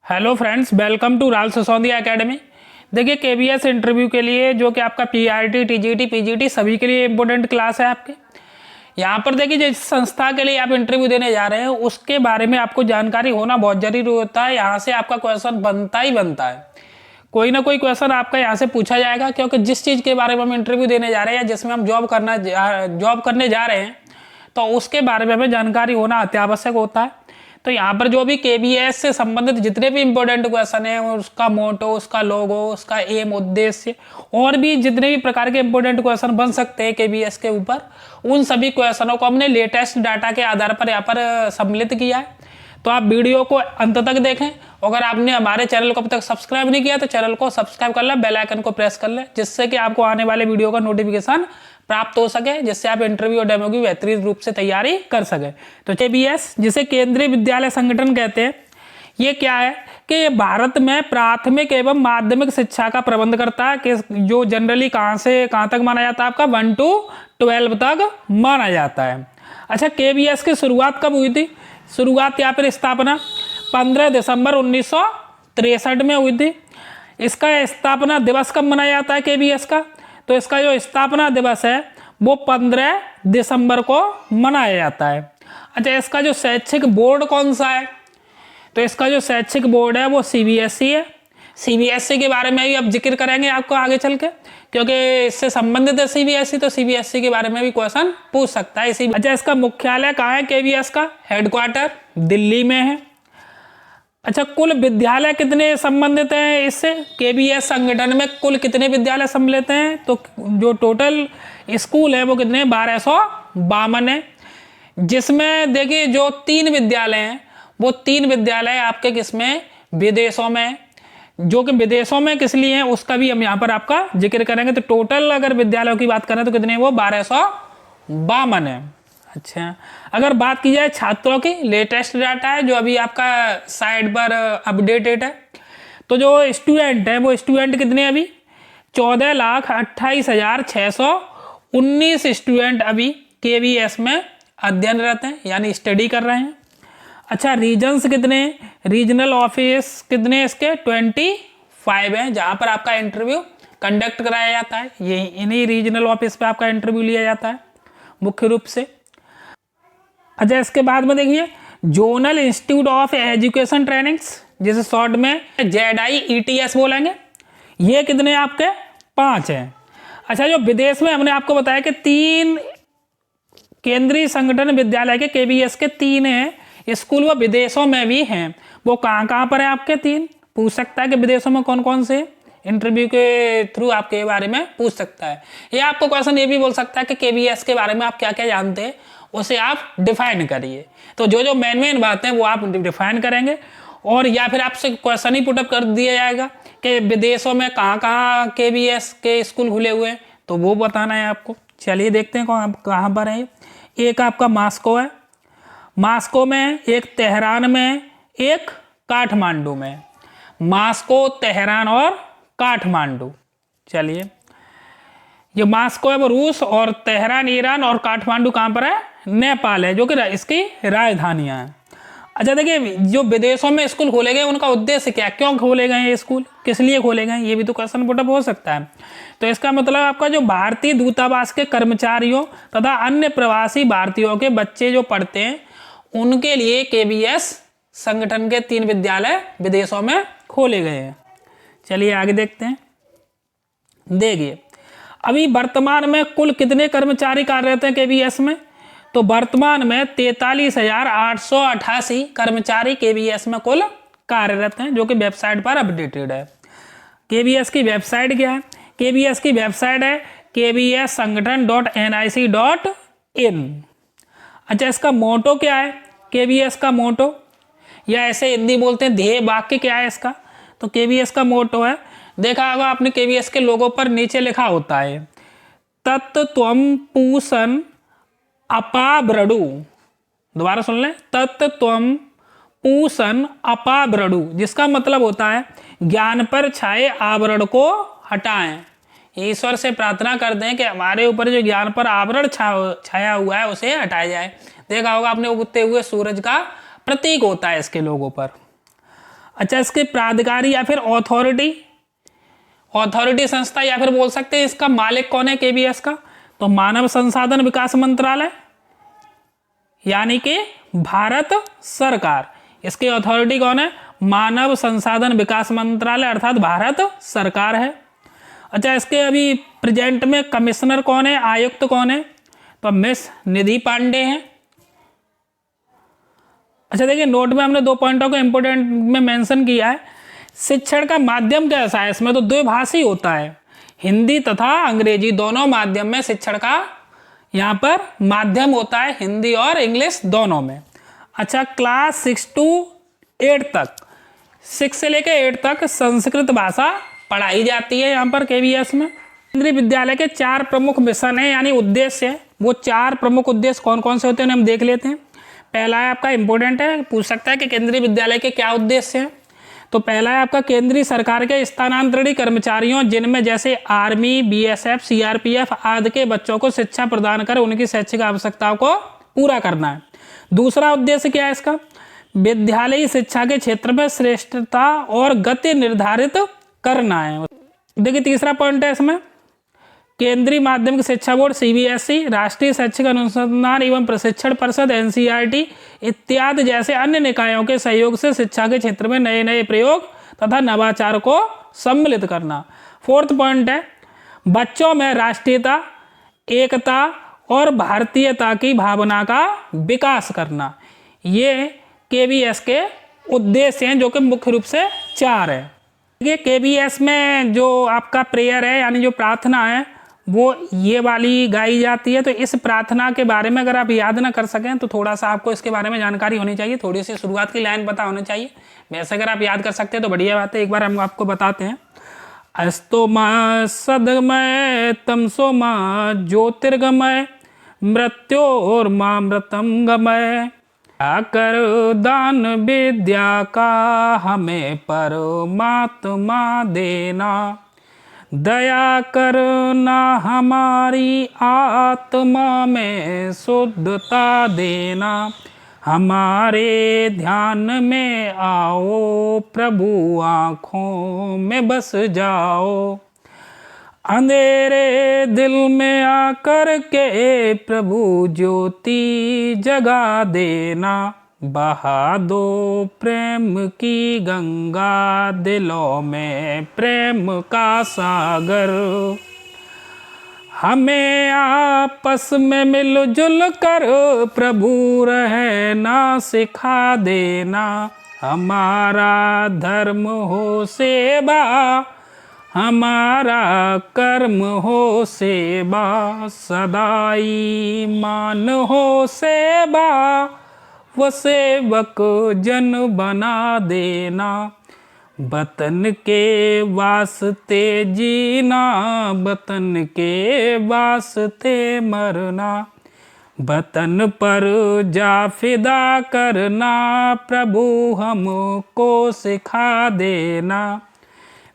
Hello friends, welcome to राल Sisodia academy. देखिए KBS interview के लिए जो कि आपका पीआरटी, टीजीटी, पीजीटी सभी के लिए इम्पोर्टेंट क्लास है आपके। यहाँ पर देखिए जिस संस्था के लिए आप इंटरव्यू देने जा रहे हैं उसके बारे में आपको जानकारी होना बहुत जरूरी होता है। यहाँ से आपका क्वेश्चन बनता ही बनता है, कोई ना कोई क्वेश्चन आपका यहाँ से पूछा जाएगा, क्योंकि जिस चीज़ के बारे में हम इंटरव्यू देने जा रहे हैं या जिसमें हम जॉब करने जा रहे हैं तो उसके बारे में हमें जानकारी होना अत्यावश्यक होता है। तो यहाँ पर जो भी केबीएस से संबंधित जितने भी इंपॉर्टेंट क्वेश्चन है, उसका मोटो, उसका लोगो, उसका एम, उद्देश्य और भी जितने भी प्रकार के इंपॉर्टेंट क्वेश्चन बन सकते हैं केबीएस के ऊपर, उन सभी क्वेश्चनों को हमने लेटेस्ट डाटा के आधार पर यहाँ पर सम्मिलित किया है। तो आप वीडियो को अंत तक देखें। अगर आपने हमारे चैनल को अब तक सब्सक्राइब नहीं किया तो चैनल को सब्सक्राइब कर लें, बेल आइकन को प्रेस कर लें, जिससे कि आपको आने वाले वीडियो का नोटिफिकेशन प्राप्त हो सके, जिससे आप इंटरव्यू और डेमो की बेहतरीन रूप से तैयारी कर सके। तो केबीएस, जिसे केंद्रीय विद्यालय संगठन कहते हैं, ये क्या है कि ये भारत में प्राथमिक एवं माध्यमिक शिक्षा का प्रबंध करता है, कि जो जनरली कहाँ से कहाँ तक माना जाता है, आपका 1 to 12 तक माना जाता है। अच्छा, केबीएस की शुरुआत कब हुई थी? शुरुआत या फिर स्थापना 15 दिसंबर 1963 में हुई थी। इसका स्थापना दिवस कब मनाया जाता है केबीएस का? तो इसका जो स्थापना दिवस है वो 15 दिसंबर को मनाया जाता है। अच्छा, इसका जो शैक्षिक बोर्ड कौन सा है? तो इसका जो शैक्षिक बोर्ड है वो सीबीएसई है। सीबीएसई के बारे में भी अब जिक्र करेंगे आपको आगे चल के, क्योंकि इससे संबंधित है सीबीएसई, तो सीबीएसई के बारे में भी क्वेश्चन पूछ सकता है इसी। अच्छा, इसका मुख्यालय कहाँ है? केबीएस का हेडक्वार्टर दिल्ली में है। अच्छा, कुल विद्यालय कितने संबंधित हैं इससे? केबीएस संगठन में कुल कितने विद्यालय सम्मिलित हैं? तो जो टोटल स्कूल है वो कितने? 1252 है, जिसमें देखिए जो 3 विद्यालय हैं वो 3 विद्यालय आपके किसमें? विदेशों में। जो कि विदेशों में किस लिए हैं उसका भी हम यहाँ पर आपका जिक्र करेंगे। तो टोटल अगर विद्यालयों की बात करें तो कितने? वो 1252 है। अच्छा, अगर बात की जाए छात्रों की, लेटेस्ट डाटा है जो अभी आपका साइट पर अपडेटेड है। तो जो स्टूडेंट है वो स्टूडेंट कितने अभी? 14,28,619 स्टूडेंट अभी केबीएस में अध्ययनरत हैं, यानी स्टडी कर रहे हैं। अच्छा, रीजन्स कितने? रीजनल ऑफिस कितने इसके? 25 हैं, जहाँ पर आपका इंटरव्यू कंडक्ट कराया जाता है। ये इन्हीं रीजनल ऑफिस पे आपका इंटरव्यू लिया जाता है मुख्य रूप से। अच्छा, इसके बाद में देखिए zonal institute of education trainings, जिसे शॉर्ट में ZIETS बोलेंगे, ये कितने आपके? 5 हैं। अच्छा, जो विदेश में हमने आपको बताया कि 3 केंद्रीय संगठन विद्यालय के केबीएस के 3 हैं स्कूल, वो विदेशों में भी हैं। वो कहाँ कहाँ पर है आपके? 3 पूछ सकता है कि विदेशों में कौन कौन से, इंटरव्यू के थ्रू आपके बारे में पूछ सकता है। ये आपको क्वेश्चन ये भी बोल सकता है कि केबीएस के बारे में आप क्या क्या जानते हैं, उसे आप डिफाइन करिए। तो जो जो मेन बातें वो आप डिफाइन करेंगे, और या फिर आपसे क्वेश्चन ही पुटअप कर दिया जाएगा कि विदेशों में कहाँ कहाँ केबीएस के स्कूल खुले हुए हैं, तो वो बताना है आपको। चलिए देखते हैं कहाँ पर है। एक आपका मास्को है, मास्को में, एक तेहरान में, एक काठमांडू में। मास्को, तेहरान और काठमांडू। चलिए, ये मास्को है वो रूस, और तेहरान ईरान, और काठमांडू कहाँ पर है? नेपाल है, जो कि इसकी राजधानियाँ हैं। अच्छा, देखिए जो विदेशों में स्कूल खोले गए उनका उद्देश्य क्या? क्यों खोले गए ये स्कूल, किस लिए खोले गए? ये भी तो क्वेश्चन पुटअप हो सकता है। तो इसका मतलब आपका जो भारतीय दूतावास के कर्मचारियों तथा अन्य प्रवासी भारतीयों के बच्चे जो पढ़ते हैं उनके लिए केबीएस संगठन के 3 विद्यालय विदेशों में खोले गए हैं। चलिए आगे देखते हैं। देखिए अभी वर्तमान में कुल कितने कर्मचारी कार्यरत हैं केबीएस में? तो वर्तमान में 43,888 कर्मचारी केबीएस में कुल कार्यरत हैं, जो कि वेबसाइट पर अपडेटेड है। केबीएस की वेबसाइट क्या है? केबीएस की वेबसाइट है kbssangathan.nic.in। अच्छा, इसका मोटो क्या है? केबीएस का मोटो, या ऐसे हिंदी बोलते हैं ध्येय वाक्य क्या है इसका? तो केबीएस का मोटो है, देखा होगा आपने केबीएस के लोगो पर नीचे लिखा होता है तत्त्वम पूषण अपाब्रडु। दोबारा सुन लें, तत्त्वम पूषण अपाब्रडु, जिसका मतलब होता है ज्ञान पर छाए आवरण को हटाएं। ईश्वर से प्रार्थना करते हैं कि हमारे ऊपर जो ज्ञान पर आवरण छाया हुआ है उसे हटाया जाए। देखा होगा आपने उगते हुए सूरज का प्रतीक होता है इसके लोगों पर। अच्छा, इसके प्राधिकारी या फिर ऑथोरिटी संस्था या फिर बोल सकते हैं इसका मालिक कौन है केबीएस का? तो मानव संसाधन विकास मंत्रालय यानी कि भारत सरकार। इसकी अथॉरिटी कौन है? मानव संसाधन विकास मंत्रालय अर्थात भारत सरकार है। अच्छा, इसके अभी प्रेजेंट में कमिश्नर कौन है, आयुक्त कौन है? तो मिस निधि पांडे हैं। अच्छा देखिए, नोट में हमने 2 पॉइंटों को इंपोर्टेंट में मेंशन किया है। शिक्षण का माध्यम कैसा है? इसमें तो द्विभाषी होता है, हिंदी तथा अंग्रेजी दोनों माध्यम में शिक्षण का यहाँ पर माध्यम होता है, हिंदी और इंग्लिश दोनों में। अच्छा, क्लास 6 to 8 तक, 6 से लेकर 8 तक संस्कृत भाषा पढ़ाई जाती है यहाँ पर केवीएस में। केंद्रीय विद्यालय के 4 प्रमुख मिशन है यानी उद्देश्य है। वो 4 प्रमुख उद्देश्य कौन कौन से होते हैं हम देख लेते हैं। पहला है आपका इंपॉर्टेंट है, पूछ सकता है कि केंद्रीय विद्यालय के क्या उद्देश्य हैं। तो पहला है आपका केंद्रीय सरकार के स्थानांतरित कर्मचारियों जिनमें जैसे आर्मी, बीएसएफ, सीआरपीएफ आदि के बच्चों को शिक्षा प्रदान कर उनकी शैक्षिक आवश्यकताओं को पूरा करना है। दूसरा उद्देश्य क्या है इसका? विद्यालयी शिक्षा के क्षेत्र में श्रेष्ठता और गति निर्धारित करना है। देखिए तीसरा पॉइंट है इसमें, केंद्रीय माध्यमिक शिक्षा बोर्ड सीबीएसई, राष्ट्रीय शैक्षिक अनुसंधान एवं प्रशिक्षण परिषद एनसीईआरटी इत्यादि जैसे अन्य निकायों के सहयोग से शिक्षा के क्षेत्र में नए नए प्रयोग तथा नवाचार को सम्मिलित करना। फोर्थ पॉइंट है, बच्चों में राष्ट्रीयता, एकता और भारतीयता की भावना का विकास करना। ये केवीएस के उद्देश्य हैं जो कि मुख्य रूप से 4 है। देखिए केवीएस में जो आपका प्रेयर है यानी जो प्रार्थना है वो ये वाली गाई जाती है। तो इस प्रार्थना के बारे में अगर आप याद ना कर सकें तो थोड़ा सा आपको इसके बारे में जानकारी होनी चाहिए, थोड़ी सी शुरुआत की लाइन पता होनी चाहिए। वैसे अगर आप याद कर सकते हैं तो बढ़िया बात है। एक बार हम आपको बताते हैं। अस्तो मा सदगमय तमसो मा ज्योतिर्गमय मृत्योर्मा मृतम गमय। कर दान विद्या का हमें परमात्मा देना, दया करना हमारी आत्मा में शुद्धता देना। हमारे ध्यान में आओ प्रभु, आँखों में बस जाओ। अंधेरे दिल में आकर के प्रभु ज्योति जगा देना। बहा दो प्रेम की गंगा, दिलों में प्रेम का सागर। हमें आपस में मिलजुल कर प्रभु रहना सिखा देना। हमारा धर्म हो सेवा, हमारा कर्म हो सेवा। सदाई मान हो सेवा, वो सेवक जन बना देना। वतन के वास्ते जीना, वतन के वास्ते मरना। वतन पर जा फिदा करना, प्रभु हमको सिखा देना।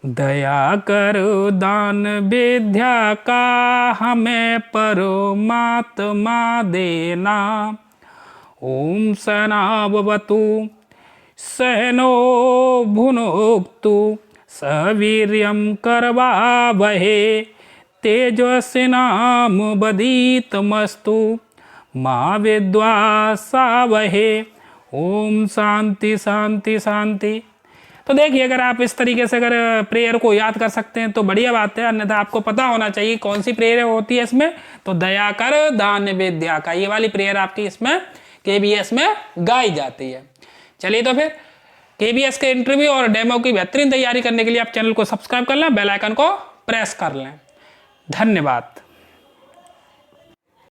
दया कर दान विद्या का हमें परमात्मा देना। ओम सहनावतु सहनो भुनोक्तु सवीर्यं करवावहे तेजस्विनावधीतमस्तु मा विद्विषावहे। ओम शांति शांति शांति। तो देखिए अगर आप इस तरीके से अगर प्रेयर को याद कर सकते हैं तो बढ़िया बात है, अन्यथा आपको पता होना चाहिए कौन सी प्रेयर होती है इसमें। तो दया कर दान विद्या का, ये वाली प्रेयर आपकी इसमें केबीएस में गाई जाती है। चलिए तो फिर केबीएस के इंटरव्यू और डेमो की बेहतरीन तैयारी करने के लिए आप चैनल को सब्सक्राइब कर लें, बेल आइकन को प्रेस कर लें। धन्यवाद।